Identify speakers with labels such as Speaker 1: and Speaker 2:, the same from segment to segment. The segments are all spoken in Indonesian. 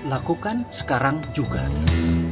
Speaker 1: lakukan sekarang juga.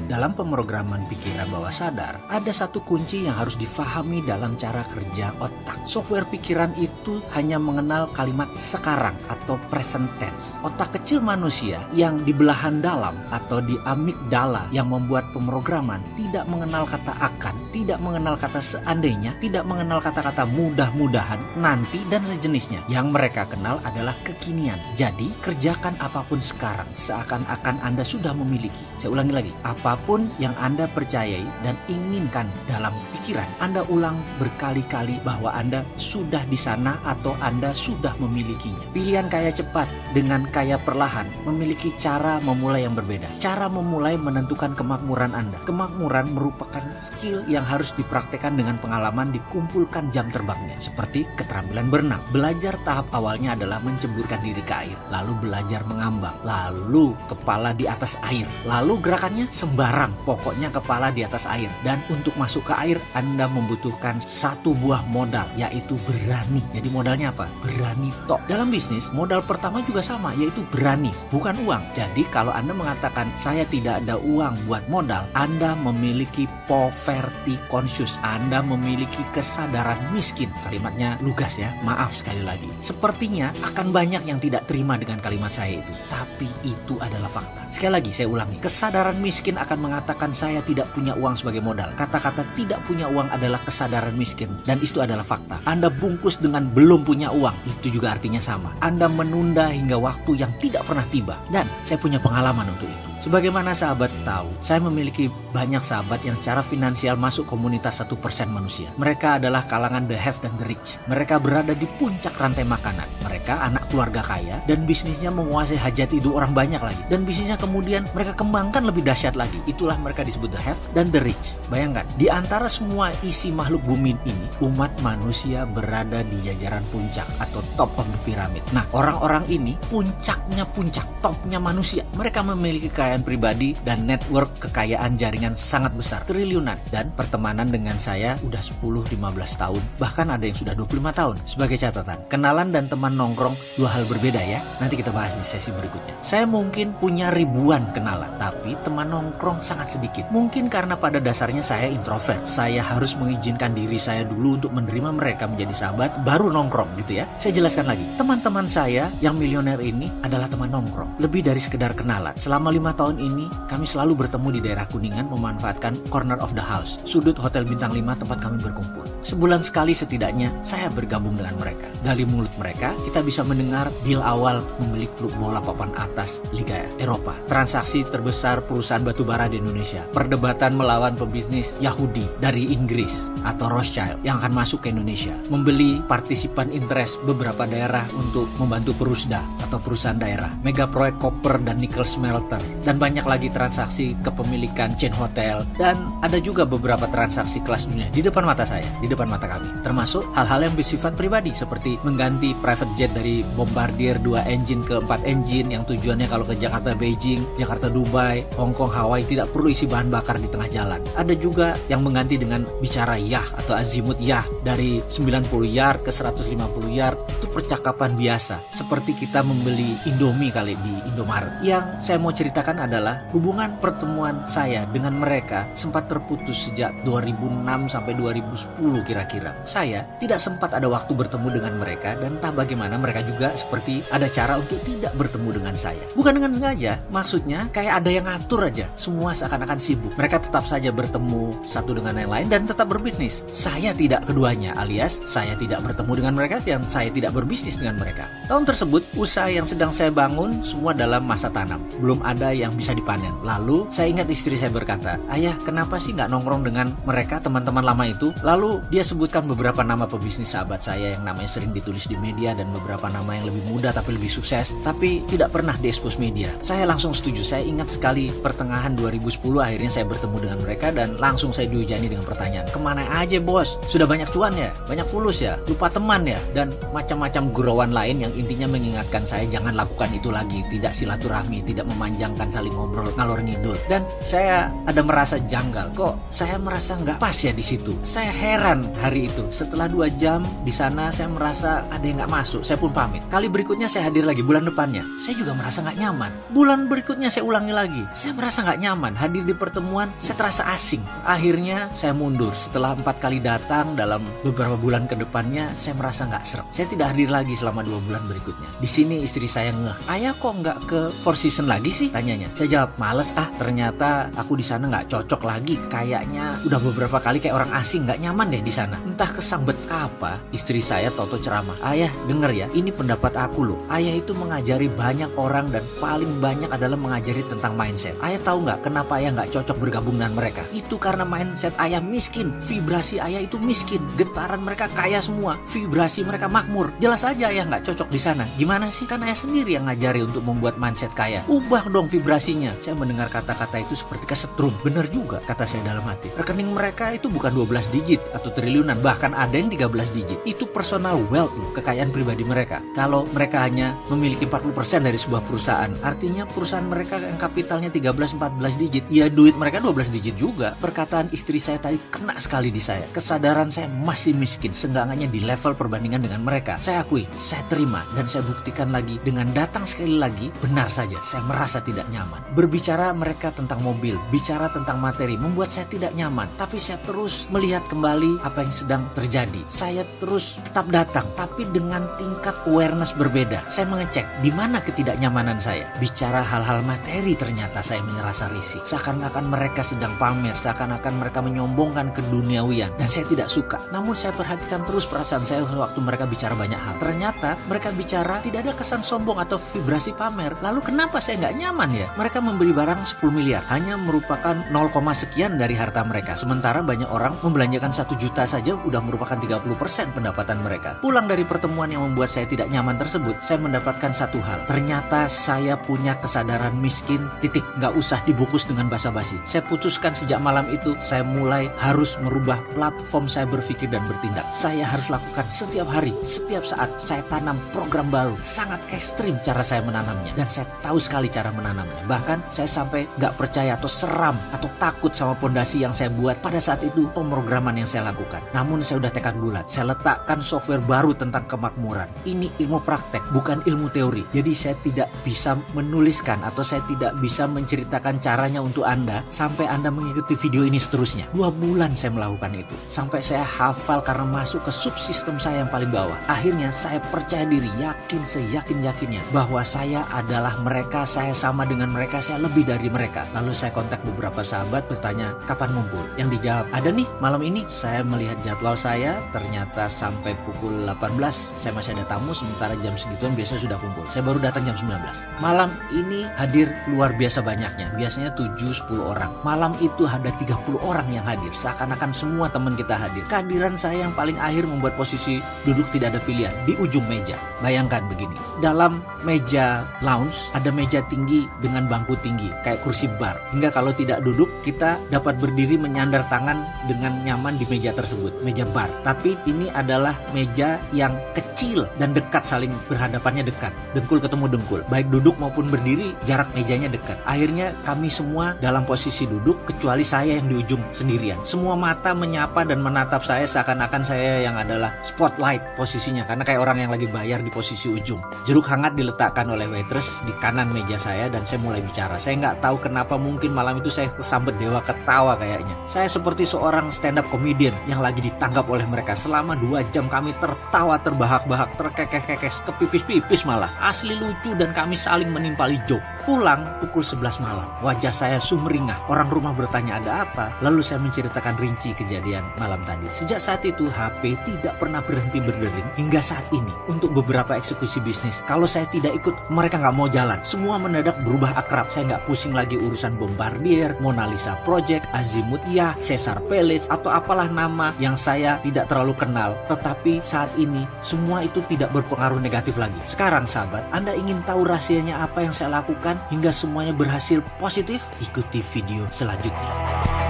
Speaker 1: Dalam pemrograman pikiran bawah sadar, ada satu kunci yang harus difahami dalam cara kerja otak. Software pikiran itu hanya mengenal kalimat sekarang atau present tense. Otak kecil manusia yang di belahan dalam atau di amigdala yang membuat pemrograman tidak mengenal kata akan, tidak mengenal kata seandainya, tidak mengenal kata-kata mudah-mudahan, nanti, dan sejenisnya. Yang mereka kenal adalah kekinian. Jadi, kerjakan apapun sekarang, seakan-akan Anda sudah memiliki. Saya ulangi lagi, apapun yang Anda percayai dan inginkan dalam pikiran, Anda ulang berkali-kali bahwa Anda sudah di sana atau Anda sudah memilikinya. Pilihan kaya cepat dengan kaya perlahan memiliki cara memulai yang berbeda. Cara memulai menentukan kemakmuran Anda. Kemakmuran merupakan skill yang harus dipraktekkan dengan pengalaman dikumpulkan jam terbangnya. Seperti keterampilan berenang. Belajar tahap awalnya adalah menceburkan diri ke air, lalu belajar mengambang, lalu kepala di atas air, lalu gerakannya sembarang, pokoknya kepala di atas air. Dan untuk masuk ke air, Anda membutuhkan satu buah modal, yaitu berani. Jadi modalnya apa? Berani tok. Dalam bisnis, modal pertama juga sama, yaitu berani, bukan uang. Jadi kalau Anda mengatakan saya tidak ada uang buat modal, Anda memiliki poverty conscious. Anda memiliki kesadaran miskin. Kalimatnya lugas ya, maaf sekali lagi. Sepertinya akan banyak yang tidak terima dengan kalimat saya itu, tapi itu adalah fakta. Sekali lagi saya ulangi, kesadaran miskin akan mengatakan saya tidak punya uang sebagai modal. Kata-kata tidak punya uang adalah kesadaran miskin, dan itu adalah fakta. Anda bungkus dengan belum punya uang, itu juga artinya sama. Anda menunda hingga waktu yang tidak pernah tiba, dan saya punya pengalaman untuk itu. Sebagaimana sahabat tahu, saya memiliki banyak sahabat yang secara finansial masuk komunitas 1% manusia. Mereka adalah kalangan the have dan the rich. Mereka berada di puncak rantai makanan. Mereka anak keluarga kaya dan bisnisnya menguasai hajat hidup orang banyak lagi. Dan bisnisnya kemudian mereka kembangkan lebih dahsyat lagi. Itulah mereka disebut the have dan the rich. Bayangkan, di antara semua isi makhluk bumi ini, umat manusia berada di jajaran puncak atau top of the pyramid. Nah, orang-orang ini puncaknya puncak, topnya manusia. Mereka memiliki kekayaan pribadi dan network kekayaan jaringan sangat besar, triliunan, dan pertemanan dengan saya udah 10-15 tahun, bahkan ada yang sudah 25 tahun. Sebagai catatan, kenalan dan teman nongkrong dua hal berbeda ya. Nanti kita bahas di sesi berikutnya. Saya mungkin punya ribuan kenalan, tapi teman nongkrong sangat sedikit. Mungkin karena pada dasarnya saya introvert. Saya harus mengizinkan diri saya dulu untuk menerima mereka menjadi sahabat, baru nongkrong gitu ya. Saya jelaskan lagi, teman-teman saya yang milioner ini adalah teman nongkrong, lebih dari sekedar kenalan. Selama 5 tahun ini kami selalu bertemu di daerah Kuningan memanfaatkan corner of the house, sudut hotel bintang 5 tempat kami berkumpul. Sebulan sekali setidaknya saya bergabung dengan mereka. Dari mulut mereka kita bisa mendengar deal awal membeli klub bola papan atas Liga Eropa, transaksi terbesar perusahaan batubara di Indonesia, perdebatan melawan pebisnis Yahudi dari Inggris atau Rothschild yang akan masuk ke Indonesia, membeli partisipan interest beberapa daerah untuk membantu Perusda atau perusahaan daerah, mega proyek koper dan nikel smelter, dan banyak lagi transaksi kepemilikan chain hotel, dan ada juga beberapa transaksi kelas dunia di depan mata saya, di depan mata kami, termasuk hal-hal yang bersifat pribadi seperti mengganti private jet dari Bombardier 2 engine ke 4 engine yang tujuannya kalau ke Jakarta Beijing, Jakarta Dubai, Hong Kong Hawaii tidak perlu isi bahan bakar di tengah jalan. Ada juga yang mengganti dengan bicara yah atau azimut yah dari 90 yard ke 150 yard. Itu percakapan biasa, seperti kita membeli Indomie kali di Indomaret. Yang saya mau ceritakan adalah hubungan pertemuan saya dengan mereka sempat terputus sejak 2006 sampai 2010 kira-kira. Saya tidak sempat ada waktu bertemu dengan mereka, dan entah bagaimana mereka juga seperti ada cara untuk tidak bertemu dengan saya. Bukan dengan sengaja, maksudnya kayak ada yang ngatur aja. Semua seakan-akan sibuk. Mereka tetap saja bertemu satu dengan yang lain dan tetap berbisnis. Saya tidak keduanya, alias saya tidak bertemu dengan mereka dan saya tidak berbisnis dengan mereka. Tahun tersebut, usaha yang sedang saya bangun semua dalam masa tanam. Belum ada yang bisa dipanen. Lalu saya ingat istri saya berkata, "Ayah, kenapa sih nggak nongkrong dengan mereka, teman-teman lama itu?" Lalu dia sebutkan beberapa nama pebisnis sahabat saya yang namanya sering ditulis di media, dan beberapa nama yang lebih muda tapi lebih sukses, tapi tidak pernah diekspos media. Saya langsung setuju. Saya ingat sekali pertengahan 2010 akhirnya saya bertemu dengan mereka, dan langsung saya dihujani dengan pertanyaan, "Kemana aja bos? Sudah banyak cuan ya? Banyak fulus ya? Lupa teman ya?" Dan macam-macam gurauan lain yang intinya mengingatkan saya jangan lakukan itu lagi, tidak silaturahmi, tidak memanjangkan saling ngobrol ngalor ngidul. Dan saya ada merasa janggal, kok saya merasa nggak pas ya di situ. Saya heran hari itu. Setelah 2 jam di sana saya merasa ada yang nggak masuk. Saya pun pamit. Kali berikutnya saya hadir lagi bulan depannya. Saya juga merasa nggak nyaman. Bulan berikutnya saya ulangi lagi. Saya merasa nggak nyaman. Hadir di pertemuan saya terasa asing. Akhirnya saya mundur. Setelah 4 kali datang dalam beberapa bulan ke depannya, saya merasa nggak sreg. Saya tidak hadir lagi selama 2 bulan berikutnya. Di sini istri saya ngeh, ayah kok nggak ke Four Seasons lagi sih? Tanyanya. Saya jawab, males ternyata aku di sana nggak cocok lagi. Kayaknya udah beberapa kali kayak orang asing, nggak nyaman deh di sana. Entah kesambet apa, istri saya toto ceramah. Ayah denger ya, ini pendapat aku loh. Ayah itu mengajari banyak orang dan paling banyak adalah mengajari tentang mindset. Ayah tahu nggak kenapa ayah nggak cocok bergabung dengan mereka? Itu karena mindset ayah miskin, vibrasi ayah itu miskin, getaran mereka kaya semua, vibrasi mereka makmur. Jelas aja ayah nggak cocok di sana. Gimana sih? Kan ayah sendiri yang ngajari untuk membuat mindset kaya. Ubah dong vibrasinya. Saya mendengar kata-kata itu seperti kesetrum. Bener juga, kata saya dalam hati. Rekening mereka itu bukan 12 digit atau triliunan, bahkan ada yang 13 digit. Itu personal wealth loh, kekayaan pribadi mereka. Kalau mereka hanya memiliki 40% dari sebuah perusahaan, artinya perusahaan mereka yang kapitalnya 13-14 digit, ya duit mereka 12 digit juga. Perkataan istri saya tadi kena sekali di saya. Kesadaran saya masih miskin, seenggaknya di level perbandingan dengan mereka. Saya akui, saya terima, dan saya buktikan lagi dengan datang sekali lagi. Benar saja, saya merasa tidak nyaman. Berbicara mereka tentang mobil, bicara tentang materi, membuat saya tidak nyaman. Tapi saya terus melihat kembali apa yang sedang terjadi. Saya terus tetap datang, tapi dengan tingkat awareness berbeda. Saya mengecek di mana ketidaknyamanan saya. Bicara hal-hal materi ternyata saya merasa risih. Seakan-akan mereka sedang pamer, seakan-akan mereka menyombongkan keduniawian, dan saya tidak suka. Namun saya perhatikan terus perasaan saya waktu mereka bicara banyak hal. Ternyata mereka bicara tidak ada kesan sombong atau vibrasi pamer. Lalu kenapa saya nggak nyaman ya? Mereka membeli barang 10 miliar, hanya merupakan 0, sekian dari harta mereka. Sementara banyak orang membelanjakan 1 juta saja udah merupakan 30% pendapatan mereka. Pulang dari pertemuan yang membuat saya tidak nyaman tersebut, saya mendapatkan satu hal. Ternyata saya punya kesadaran miskin, titik. Nggak usah dibungkus dengan basa-basi. Saya putuskan sejak malam itu, saya mulai harus merubah platform saya berpikir dan bertindak. Saya harus lakukan setiap hari, setiap saat. Saya tanam program baru. Sangat ekstrim cara saya menanamnya, dan saya tahu sekali cara menanamnya. Bahkan saya sampai nggak percaya atau seram atau takut sama pondasi yang saya buat pada saat itu, pemrograman yang saya lakukan. Namun saya udah tekad bulat. Saya letakkan software baru tentang kemakmuran. Ini ilmu praktek, bukan ilmu teori. Jadi saya tidak bisa menuliskan atau saya tidak bisa menceritakan caranya untuk Anda sampai Anda mengikuti video ini seterusnya. 2 bulan saya melakukan itu. Sampai saya hafal karena masuk ke subsistem saya yang paling bawah. Akhirnya saya percaya diri, yakin seyakin-yakinnya bahwa saya adalah mereka, saya sama dengan mereka, saya lebih dari mereka. Lalu saya kontak beberapa sahabat, bertanya kapan ngumpul. Yang dijawab, ada nih malam ini. Saya melihat jadwal saya, ternyata sampai pukul 18 saya masih ada tamu, sementara jam segituan biasa sudah kumpul. Saya baru datang jam 19. Malam ini hadir luar biasa banyaknya, biasanya 7-10 orang. Malam itu ada 30 orang yang hadir, seakan-akan semua teman kita hadir. Kehadiran saya yang paling akhir membuat posisi duduk tidak ada pilihan, di ujung meja. Bayangkan begini, dalam meja lounge ada meja tinggi dengan bangku tinggi, kayak kursi bar. Hingga kalau tidak duduk, kita dapat berdiri menyandar tangan dengan nyaman di meja tersebut, meja bar. Tapi ini adalah meja yang kecil dan dekat, saling berhadapannya dekat, dengkul ketemu dengkul. Baik duduk maupun berdiri, jarak mejanya dekat. Akhirnya kami semua dalam posisi duduk, kecuali saya yang di ujung sendirian. Semua mata menyapa dan menatap saya seakan-akan saya yang adalah spotlight posisinya, karena kayak orang yang lagi bayar di posisi ujung. Jeruk hangat diletakkan oleh waitress di kanan meja saya dan saya mulai bicara. Saya nggak tahu kenapa, mungkin malam itu saya kesambet dewa ketawa kayaknya. Saya seperti seorang stand up comedian yang lagi ditangkap oleh mereka. Selama 2 jam kami tertawa terbahak-bahak, terkekeh-kekeh, kepipis-pipis malah. Asli lucu dan kami saling menimpali joke. Pulang pukul 11 malam, wajah saya sumringah. Orang rumah bertanya ada apa. Lalu saya menceritakan rinci kejadian malam tadi. Sejak saat itu HP tidak pernah berhenti berdering hingga saat ini. Untuk beberapa eksekusi bisnis, kalau saya tidak ikut, mereka nggak mau jalan. Semua mendadak berubah akrab. Saya nggak pusing lagi urusan Bombardier, Mona Lisa Project, Azimut-Yah, Caesar Palace, atau apalah nama yang saya tidak terlalu kenal. Tetapi saat ini semua itu tidak berpengaruh negatif lagi. Sekarang sahabat, Anda ingin tahu rahasianya apa yang saya lakukan hingga semuanya berhasil positif? Ikuti video selanjutnya.